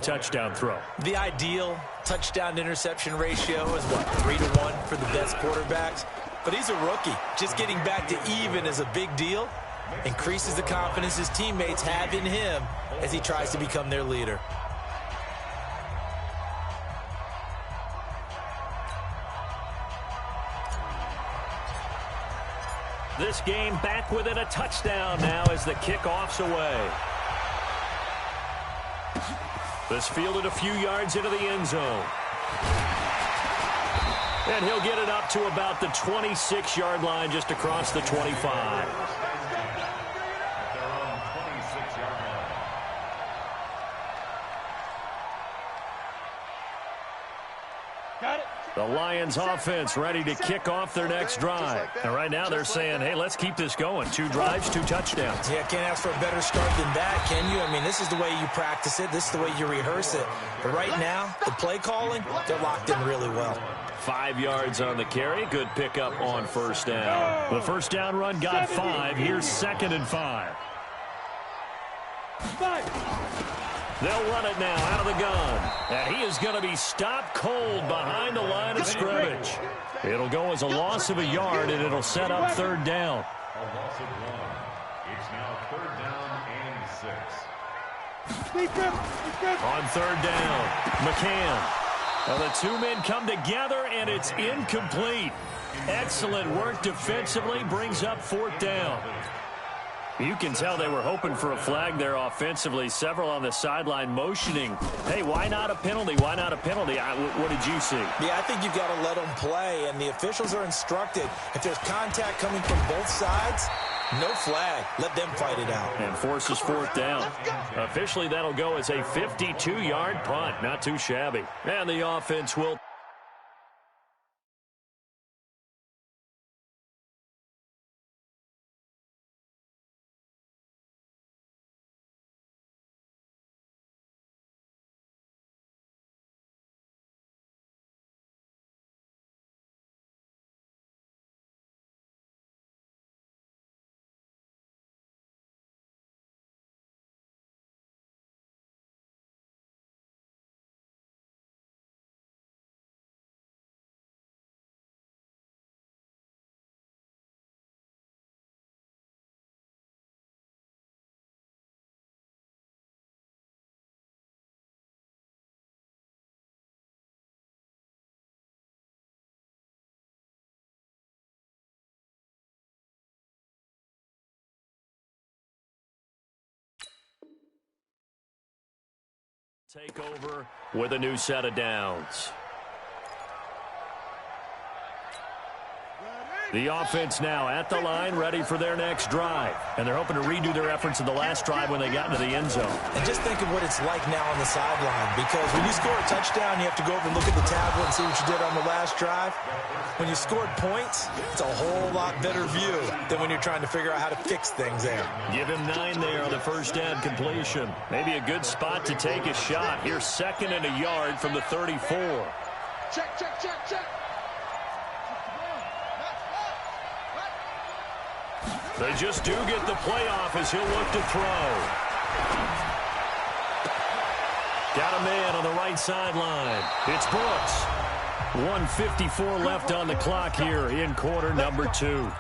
touchdown throw. The ideal touchdown-interception ratio is, what, 3-to-1 for the best quarterbacks? But he's a rookie. Just getting back to even is a big deal. Increases the confidence his teammates have in him as he tries to become their leader. This game back within a touchdown now as the kickoff's away. This fielded a few yards into the end zone. And he'll get it up to about the 26-yard line just across the 25. The Lions offense ready to kick off their next drive. And right now they're saying, hey, let's keep this going. 2 drives, 2 touchdowns. Yeah, can't ask for a better start than that, can you? I mean, this is the way you practice it. This is the way you rehearse it. But right now, the play calling, they're locked in really well. 5 yards on the carry. Good pickup on first down. The first down run got 5. Here's 2nd and 5. They'll run it now out of the gun. And he is going to be stopped cold behind the line of scrimmage. It'll go as a loss of a yard, and it'll set up 3rd down. A loss of 1. It's now 3rd down and 6. On 3rd down, McCann. Well, the 2 men come together, and it's incomplete. Excellent work defensively, brings up 4th down. You can tell they were hoping for a flag there offensively. Several on the sideline motioning. Hey, why not a penalty? Why not a penalty? What did you see? Yeah, I think you've got to let them play, and the officials are instructed. If there's contact coming from both sides, no flag. Let them fight it out. And forces 4th down. Officially, that'll go as a 52-yard punt. Not too shabby. And the offense will take over with a new set of downs. The offense now at the line, ready for their next drive. And they're hoping to redo their efforts in the last drive when they got into the end zone. And just think of what it's like now on the sideline. Because when you score a touchdown, you have to go over and look at the tablet and see what you did on the last drive. When you scored points, it's a whole lot better view than when you're trying to figure out how to fix things there. Give him 9 there on the first down completion. Maybe a good spot to take a shot. Here's 2nd and a yard from the 34. Check, check, check, check. They just do get the play off as he'll look to throw. Got a man on the right sideline. It's Brooks. 1:54 left on the clock here in quarter number 2.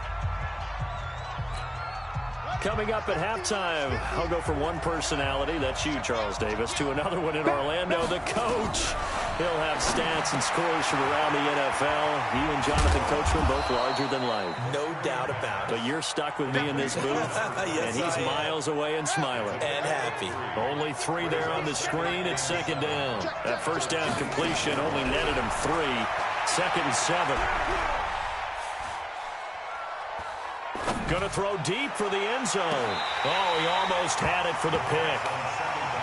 Coming up at halftime, I'll go from one personality, that's you, Charles Davis, to another one in Orlando, the coach. He'll have stats and scores from around the NFL. You and Jonathan Coachman both larger than life. No doubt about it. But you're stuck with me in this booth, yes, and he's miles away and smiling. And happy. Only 3 there on the screen at 2nd down. That first down completion only netted him 3. 2nd and 7. Going to throw deep for the end zone. Oh, he almost had it for the pick.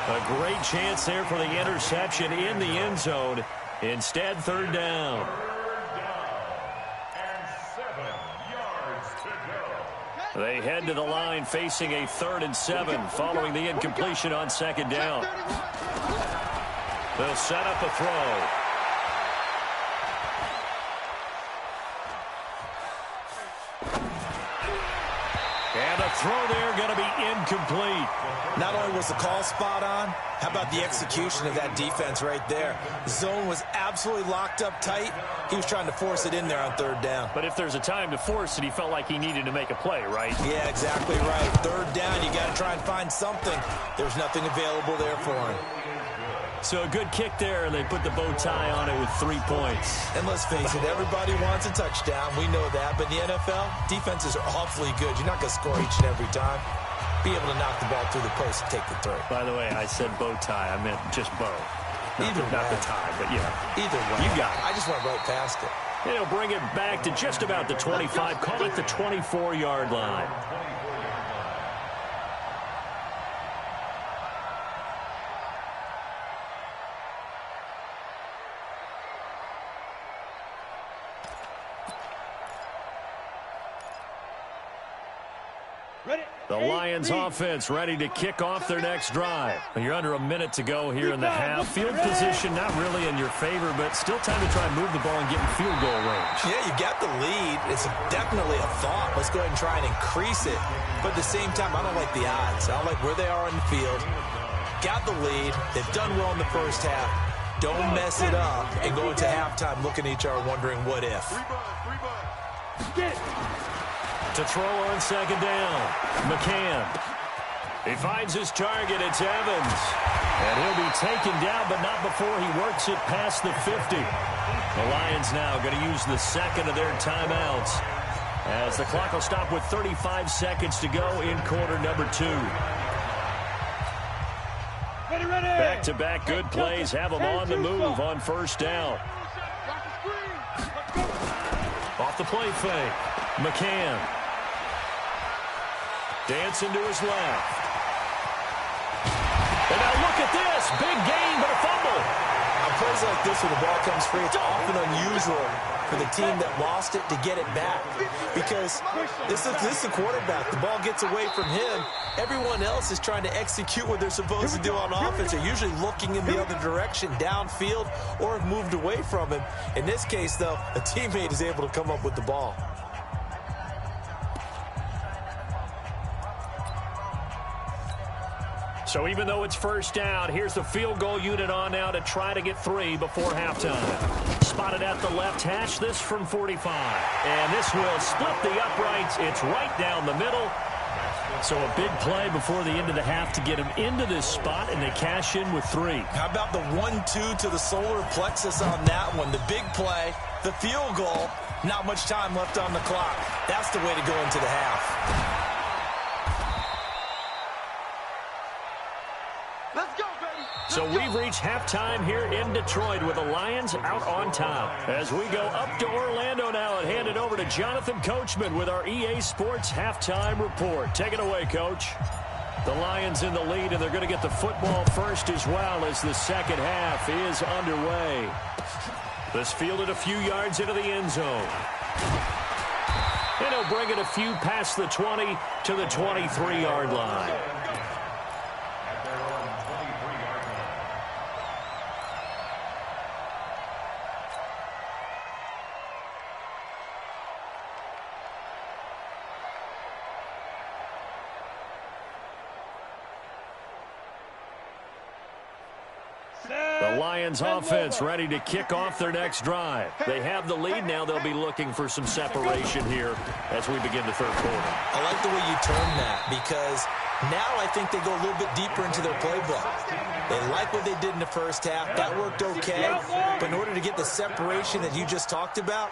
A great chance there for the interception in the end zone. Instead, 3rd down. 3rd down and 7 yards to go. They head to the line facing a 3rd and 7 following the incompletion on 2nd down. They'll set up a throw. And a throw there going to be incomplete. Not only was the call spot on, how about the execution of that defense right there? The zone was absolutely locked up tight. He was trying to force it in there on third down. But if there's a time to force it, he felt like he needed to make a play, right? Yeah, exactly right. Third down, you got to try and find something. There's nothing available there for him. So a good kick there, and they put the bow tie on it with 3 points. And let's face it, everybody wants a touchdown. We know that. But in the NFL, defenses are awfully good. You're not going to score each and every time. Be able to knock the ball through the post and take the throw. By the way, I said bow tie. I meant just bow. Not the tie, but yeah. Either way. You got it. I just went right past it. He'll bring it back to just about the 25. Call it the 24-yard line. The Lions offense ready to kick off their next drive. You're under a minute to go here in the half. Field position not really in your favor, but still time to try and move the ball and get in field goal range. Yeah, you got the lead. It's definitely a thought. Let's go ahead and try and increase it. But at the same time, I don't like the odds. I don't like where they are on the field. Got the lead. They've done well in the first half. Don't mess it up and go into halftime looking at each other wondering what if. To throw on second down, McCann. He finds his target. It's Evans. And he'll be taken down, but not before he works it past the 50. The Lions now going to use the second of their timeouts, as the clock will stop with 35 seconds to go in quarter number 2. Back-to-back good plays have them on the move on first down. Off the play fake, McCann. Dancing to his left. And now look at this. Big gain, but a fumble. On plays like this where the ball comes free, it's often unusual for the team that lost it to get it back. Because this is the quarterback. The ball gets away from him. Everyone else is trying to execute what they're supposed to do on offense. They're usually looking in the other direction, downfield, or have moved away from him. In this case, though, a teammate is able to come up with the ball. So even though it's first down, here's the field goal unit on now to try to get 3 before halftime. Spotted at the left hash, this from 45. And this will split the uprights. It's right down the middle. So a big play before the end of the half to get him into this spot, and they cash in with 3. How about the 1-2 to the solar plexus on that one? The big play, the field goal, not much time left on the clock. That's the way to go into the half. So we've reached halftime here in Detroit with the Lions out on top. As we go up to Orlando now and hand it over to Jonathan Coachman with our EA Sports Halftime Report. Take it away, Coach. The Lions in the lead, and they're going to get the football first as well as the second half is underway. This fielded a few yards into the end zone. And he'll bring it a few past the 20 to the 23-yard line. The Lions offense ready to kick off their next drive. They have the lead now. They'll be looking for some separation here as we begin the third quarter. I like the way you term that, because now I think they go a little bit deeper into their playbook. They like what they did in the first half. That worked okay. But in order to get the separation that you just talked about,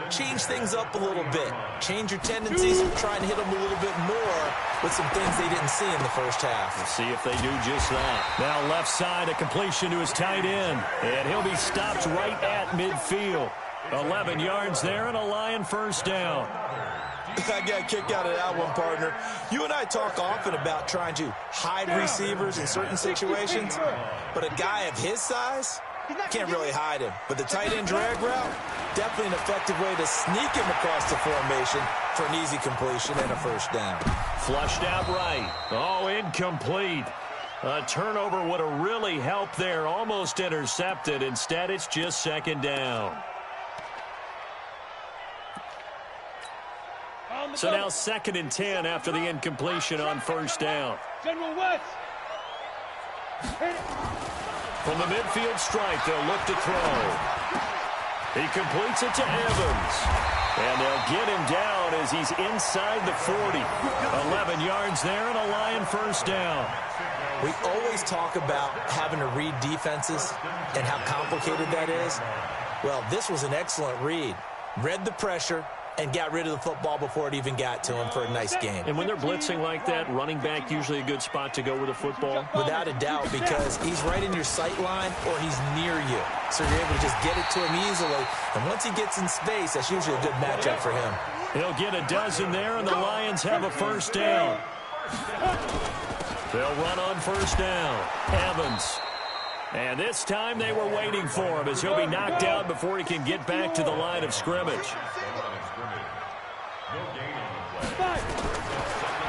change things up a little bit. Change your tendencies and try and hit them a little bit more with some things they didn't see in the first half. We'll see if they do just that. Now left side, a completion to his tight end. And he'll be stopped right at midfield. 11 yards there and a Lion first down. I got a kick out of that one, partner. You and I talk often about trying to hide receivers in certain situations, but a guy of his size can't really hide him. But the tight end drag route, definitely an effective way to sneak him across the formation for an easy completion and a first down. Flushed out right. Oh, incomplete. A turnover would have really helped there. Almost intercepted. Instead, it's just second down. So now 2nd and 10 after the incompletion on first down. General West. From the midfield stripe, they'll look to throw. He completes it to Evans. And they'll get him down as he's inside the 40. 11 yards there and a Lion first down. We always talk about having to read defenses and how complicated that is. Well, this was an excellent read. Read the pressure and got rid of the football before it even got to him for a nice game. And when they're blitzing like that, running back usually a good spot to go with the football? Without a doubt, because he's right in your sight line or he's near you. So you're able to just get it to him easily. And once he gets in space, that's usually a good matchup for him. He'll get a dozen there, and the Lions have a first down. They'll run on first down. Evans. And this time they were waiting for him as he'll be knocked out before he can get back to the line of scrimmage.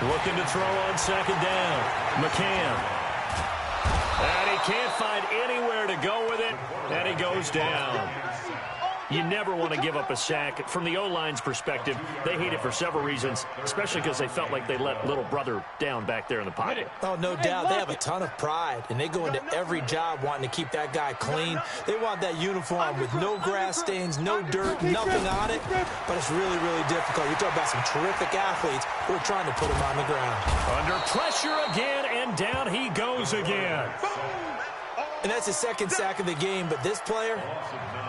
Looking to throw on 2nd down. McCann. And he can't find anywhere to go with it, and he goes down. You never want to give up a sack. From the O-line's perspective, they hate it for several reasons, especially because they felt like they let little brother down back there in the pocket. Oh, no doubt. They have a ton of pride, and they go into every job wanting to keep that guy clean. They want that uniform with no grass stains, no dirt, nothing on it, but it's really, really difficult. You're talking about some terrific athletes who are trying to put him on the ground. Under pressure again, and down he goes again. And that's his 2nd sack of the game, but this player,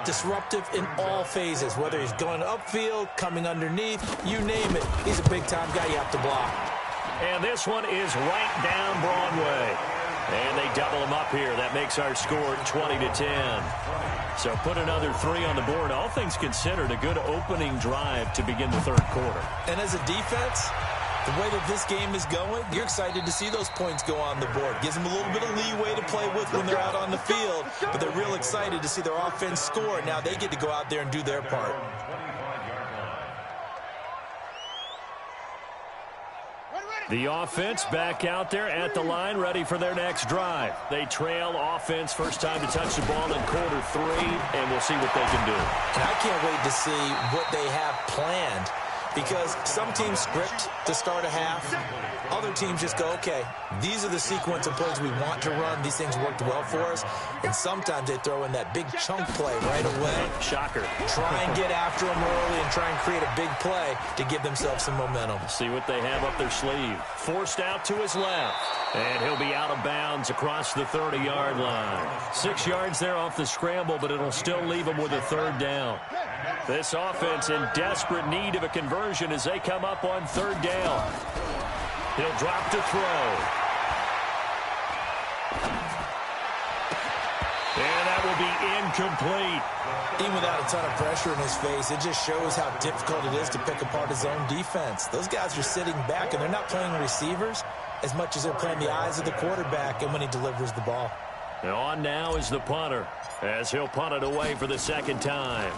disruptive in all phases, whether he's going upfield, coming underneath, you name it. He's a big-time guy you have to block. And this one is right down Broadway. And they double him up here. That makes our score 20-10. So put another 3 on the board. All things considered, a good opening drive to begin the 3rd quarter. And as a defense, the way that this game is going, you're excited to see those points go on the board. Gives them a little bit of leeway to play with when they're out on the field, but they're real excited to see their offense score. Now they get to go out there and do their part. The offense back out there at the line, ready for their next drive. They trail offense, first time to touch the ball in quarter 3, and we'll see what they can do. And I can't wait to see what they have planned, because some teams script to start a half. Other teams just go, okay, these are the sequence of plays we want to run. These things worked well for us. And sometimes they throw in that big chunk play right away. Shocker. Try and get after them early and try and create a big play to give themselves some momentum. See what they have up their sleeve. Forced out to his left. And he'll be out of bounds across the 30-yard line. 6 yards there off the scramble, but it'll still leave him with a 3rd down. This offense in desperate need of a conversion as they come up on 3rd down. He'll drop to throw. And that will be incomplete. Even without a ton of pressure in his face, it just shows how difficult it is to pick apart his own defense. Those guys are sitting back, and they're not playing receivers as much as they're playing the eyes of the quarterback and when he delivers the ball. And on now is the punter, as he'll punt it away for the 2nd time.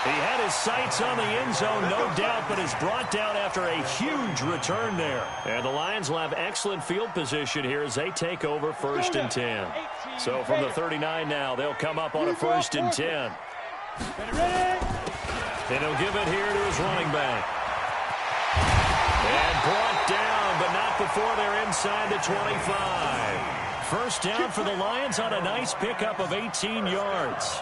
He had his sights on the end zone, no doubt, but is brought down after a huge return there. And the Lions will have excellent field position here as they take over 1st and 10. So from the 39 now, they'll come up on a 1st and 10. And he'll give it here to his running back. And brought down, but not before they're inside the 25. First down for the Lions on a nice pickup of 18 yards.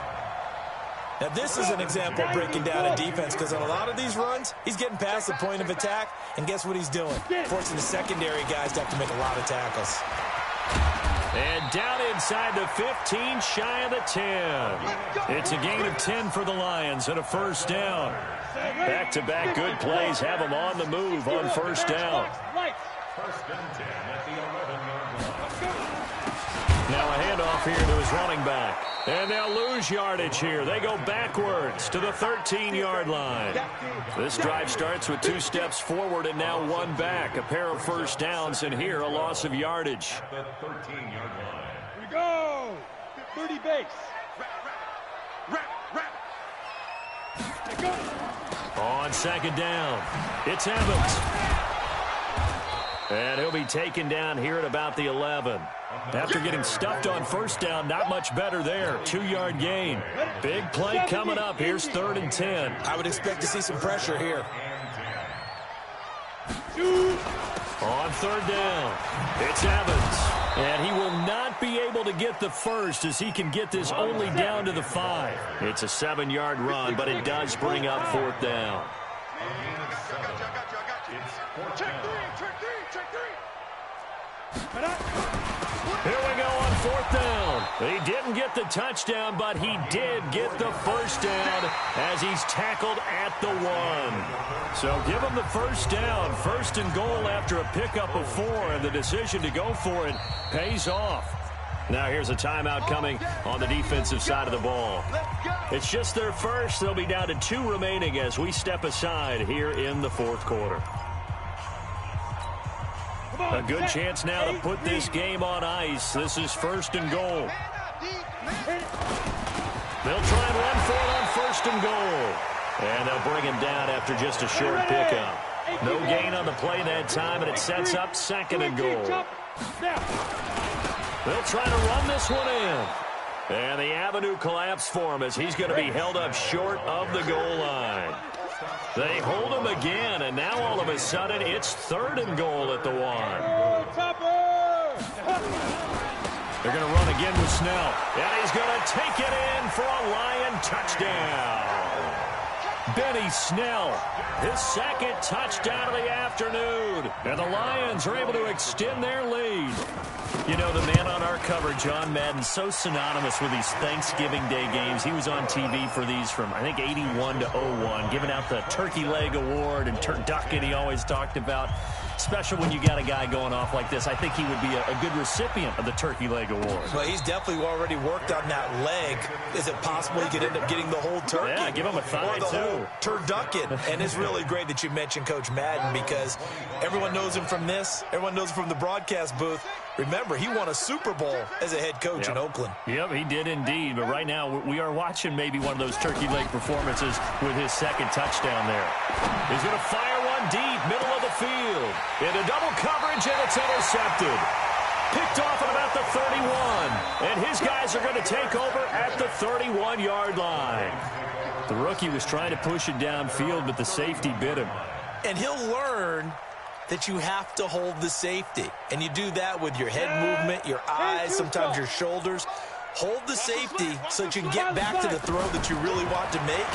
Now, this is an example of breaking down a defense, because on a lot of these runs, he's getting past the point of attack, and guess what he's doing? Forcing the secondary guys to have to make a lot of tackles. And down inside the 15, shy of the 10. It's a gain of 10 for the Lions and a 1st down. Back-to-back good plays have them on the move on 1st down. Now a handoff here to his running back. And they'll lose yardage here. They go backwards to the 13-yard line. This drive starts with 2 steps forward and now 1 back. A pair of 1st downs, and here a loss of yardage. The 13-yard line. Here we go. 30 base. On 2nd down, it's Evans. And he'll be taken down here at about the 11. After getting stuffed on first down, not much better there. 2-yard gain. Big play coming up. Here's 3rd and 10. I would expect to see some pressure here. On 3rd down, it's Evans. And he will not be able to get the first as he can get this only down to the 5. It's a 7-yard run, but it does bring up 4th down. Here we go on 4th down. He didn't get the touchdown, but he did get the first down as he's tackled at the 1. So give him the first down. 1st and goal after a pickup of 4, and the decision to go for it pays off. Now here's a timeout coming on the defensive side of the ball. It's just their first. They'll be down to 2 remaining as we step aside here in the 4th quarter. A good chance now to put this game on ice. This is 1st and goal. They'll try and run for it on 1st and goal. And they'll bring him down after just a short pickup. No gain on the play that time, and it sets up 2nd and goal. They'll try to run this one in. And the avenue collapsed for him as he's going to be held up short of the goal line. They hold him again, and now all of a sudden it's 3rd and goal at the 1. They're going to run again with Snell. And he's going to take it in for a Lion touchdown. Benny Snell, his 2nd touchdown of the afternoon. And the Lions are able to extend their lead. You know, the man on our cover, John Madden, so synonymous with these Thanksgiving Day games. He was on TV for these from, I think, 81 to 01, giving out the Turkey Leg Award and turducken he always talked about. Special when you got a guy going off like this. I think he would be a good recipient of the Turkey Leg Award. Well, he's definitely already worked on that leg. Is it possible he could end up getting the whole turkey? Yeah, give him a thigh, or the too. Whole turducken. And it's really great that you mentioned Coach Madden because everyone knows him from this. Everyone knows him from the broadcast booth. Remember, he won a Super Bowl as a head coach in Oakland. Yep, he did indeed. But right now, we are watching maybe one of those turkey leg performances with his 2nd touchdown there. He's going to fire one deep, middle of the field. Into double coverage, and it's intercepted. Picked off at about the 31. And his guys are going to take over at the 31-yard line. The rookie was trying to push it downfield, but the safety bit him. And he'll learn that you have to hold the safety. And you do that with your head movement, your eyes, sometimes your shoulders. Hold the safety so that you can get back to the throw that you really want to make.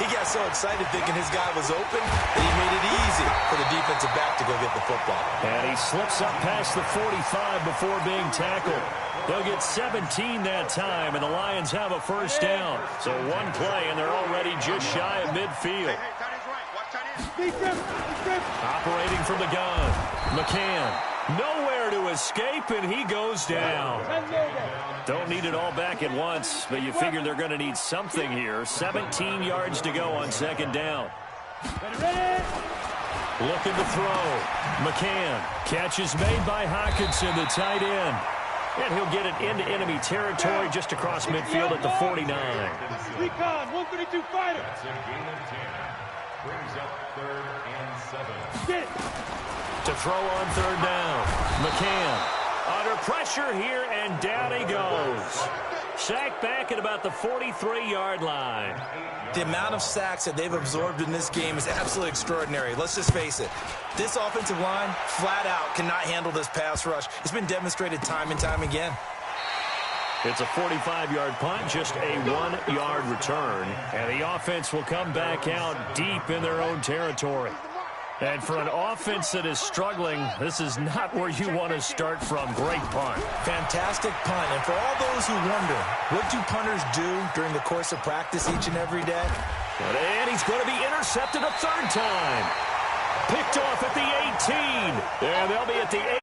He got so excited thinking his guy was open that he made it easy for the defensive back to go get the football. And he slips up past the 45 before being tackled. They'll get 17 that time, and the Lions have a first down. So one play, and they're already just shy of midfield. Operating from the gun, McCann. Nowhere to escape, and he goes down. Don't need it all back at once, but you figure they're going to need something here. 17 yards to go on 2nd down. Looking to throw. McCann. Catch is made by Hockenson, the tight end. And he'll get it into enemy territory just across midfield at the 49. Recon, 132 fighter. That's a gain of 10. Brings up 3rd and 7. Get it. To throw on 3rd down. McCann under pressure here, and down he goes. Sacked back at about the 43-yard line. The amount of sacks that they've absorbed in this game is absolutely extraordinary. Let's just face it. This offensive line, flat out, cannot handle this pass rush. It's been demonstrated time and time again. It's a 45-yard punt, just a 1-yard return. And the offense will come back out deep in their own territory. And for an offense that is struggling, this is not where you want to start from. Great punt. Fantastic punt. And for all those who wonder, what do punters do during the course of practice each and every day? And he's going to be intercepted a 3rd time. Picked off at the 18. And they'll be at the 8.